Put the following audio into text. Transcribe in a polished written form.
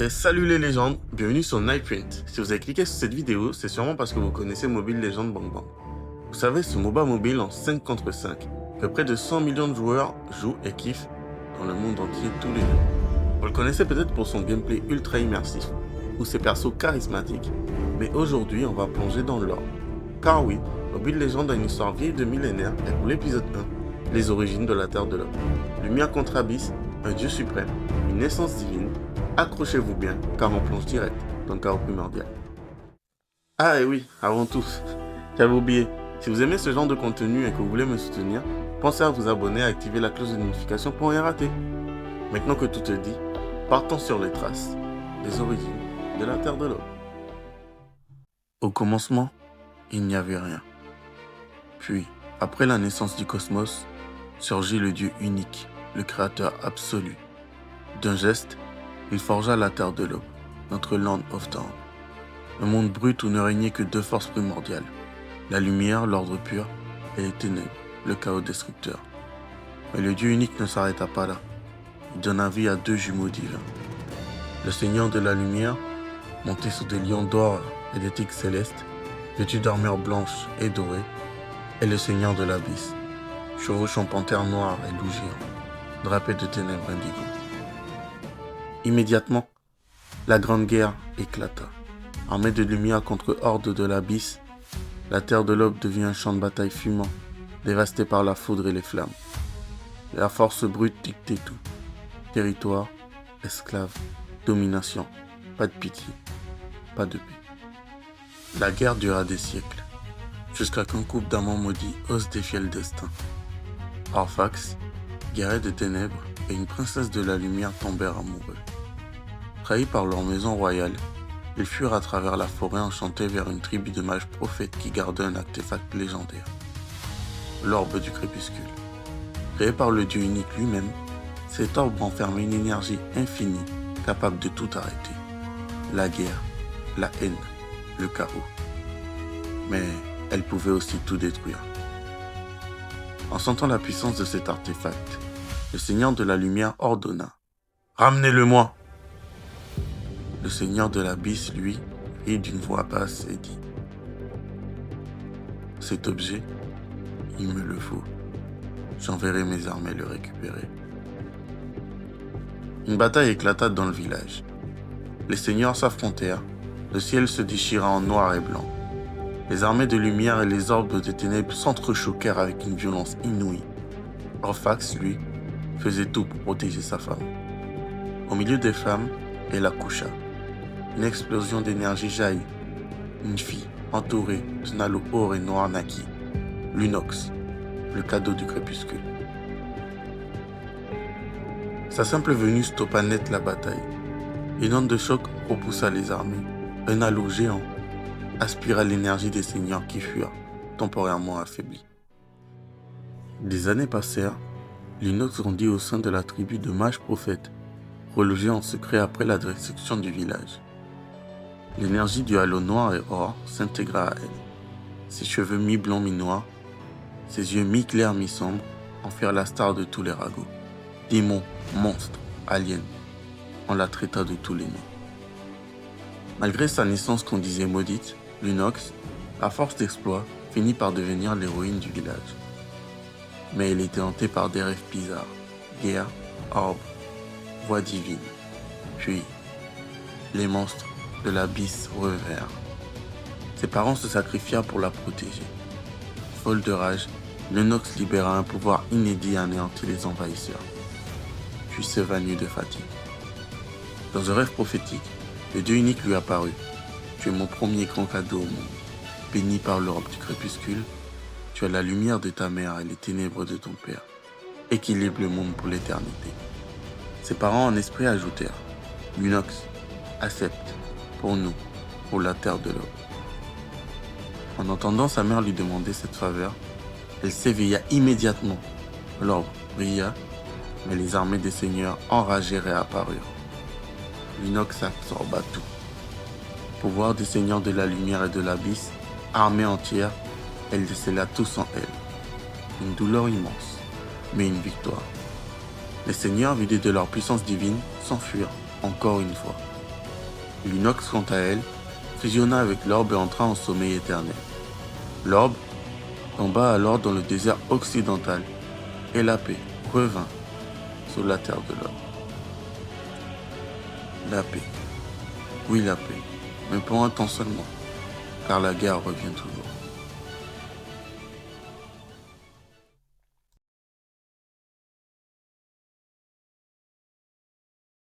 Salut les légendes, bienvenue sur Nightprint. Si vous avez cliqué sur cette vidéo, c'est sûrement parce que vous connaissez Mobile Legends Bang Bang. Vous savez, ce MOBA mobile en 5 contre 5, que près de 100 millions de joueurs jouent et kiffent dans le monde entier tous les jours. Vous le connaissez peut-être pour son gameplay ultra immersif, ou ses persos charismatiques, mais aujourd'hui on va plonger dans l'or. Car oui, Mobile Legends a une histoire vieille de millénaires et pour l'épisode 1, les origines de la Terre de l'Homme. Lumière contre Abyss, un dieu suprême, une naissance divine. Accrochez-vous bien, car on plonge direct dans le chaos primordial. Ah et oui, avant tout, j'avais oublié, si vous aimez ce genre de contenu et que vous voulez me soutenir, pensez à vous abonner et à activer la cloche de notification pour rien rater. Maintenant que tout est dit, partons sur les traces des origines de la Terre de l'Homme. Au commencement, il n'y avait rien. Puis, après la naissance du cosmos, surgit le Dieu unique, le Créateur absolu. D'un geste, il forgea la Terre de l'Aube, notre Land of Dawn. Un monde brut où ne régnaient que deux forces primordiales, la lumière, l'ordre pur, et les ténèbres, le chaos destructeur. Mais le Dieu unique ne s'arrêta pas là. Il donna vie à deux jumeaux divins. Le Seigneur de la lumière, monté sur des lions d'or et des tigres célestes, vêtu d'armure blanche et dorée, et le Seigneur de l'abysse, chevauchant panthère noire et loup géant, drapé de ténèbres indigo. Immédiatement, la grande guerre éclata. Armée de lumière contre horde de l'abysse, la terre de l'Aube devient un champ de bataille fumant, dévasté par la foudre et les flammes. La force brute dictait tout. Territoire, esclaves, domination, pas de pitié, pas de paix. La guerre dura des siècles, jusqu'à qu'un couple d'amants maudits ose défier le destin. Orphax, guerrier des ténèbres, et une princesse de la lumière tombèrent amoureux. Trahis par leur maison royale, ils furent à travers la forêt enchantés vers une tribu de mages prophètes qui gardait un artefact légendaire. L'orbe du crépuscule. Créé par le dieu unique lui-même, cet orbe renfermait une énergie infinie capable de tout arrêter. La guerre, la haine, le chaos. Mais elle pouvait aussi tout détruire. En sentant la puissance de cet artefact, le Seigneur de la Lumière ordonna « Ramenez-le-moi » Le Seigneur de l'Abysse, lui, rit d'une voix basse et dit « Cet objet, il me le faut. J'enverrai mes armées le récupérer. » Une bataille éclata dans le village. Les seigneurs s'affrontèrent, le ciel se déchira en noir et blanc. Les armées de lumière et les orbes des ténèbres s'entrechoquèrent avec une violence inouïe. Orphax, lui, faisait tout pour protéger sa femme. Au milieu des flammes, elle accoucha. Une explosion d'énergie jaillit. Une fille, entourée d'un halo or et noir naquit. Lunox, le cadeau du crépuscule. Sa simple venue stoppa net la bataille. Une onde de choc repoussa les armées. Un halo géant aspira l'énergie des seigneurs qui furent temporairement affaiblis. Des années passèrent. Lunox grandit au sein de la tribu de mages prophètes, relogés en secret après la destruction du village. L'énergie du halo noir et or s'intégra à elle. Ses cheveux mi-blancs mi-noirs, ses yeux mi-clairs mi-sombres en firent la star de tous les ragots. Démons, monstres, aliens, on la traita de tous les noms. Malgré sa naissance qu'on disait maudite, Lunox, à force d'exploits, finit par devenir l'héroïne du village. Mais elle était hantée par des rêves bizarres, guerre, orbes, voix divines. Puis, les monstres de l'abysse revinrent. Ses parents se sacrifièrent pour la protéger. Folle de rage, Lunox libéra un pouvoir inédit et anéantit les envahisseurs. Puis s'évanouit de fatigue. Dans un rêve prophétique, le Dieu unique lui apparut. « Tu es mon premier grand cadeau au monde. Béni par l'orbe du crépuscule, tu as la lumière de ta mère et les ténèbres de ton père. Équilibre le monde pour l'éternité. » Ses parents en esprit ajoutèrent « Lunox, accepte, pour nous, pour la terre de l'Aube. » En entendant sa mère lui demander cette faveur, elle s'éveilla immédiatement. L'orbe brilla, mais les armées des seigneurs enragées réapparurent. Lunox absorba tout. Pouvoir des seigneurs de la lumière et de l'abysse, armée entière, elle décela tous en elle. Une douleur immense, mais une victoire. Les seigneurs, vidés de leur puissance divine, s'enfuirent, encore une fois. L'inox, quant à elle, fusionna avec l'orbe et entra en sommeil éternel. L'orbe tomba alors dans le désert occidental et la paix revint sur la terre de l'homme. La paix, oui la paix, mais pour un temps seulement, car la guerre revient toujours.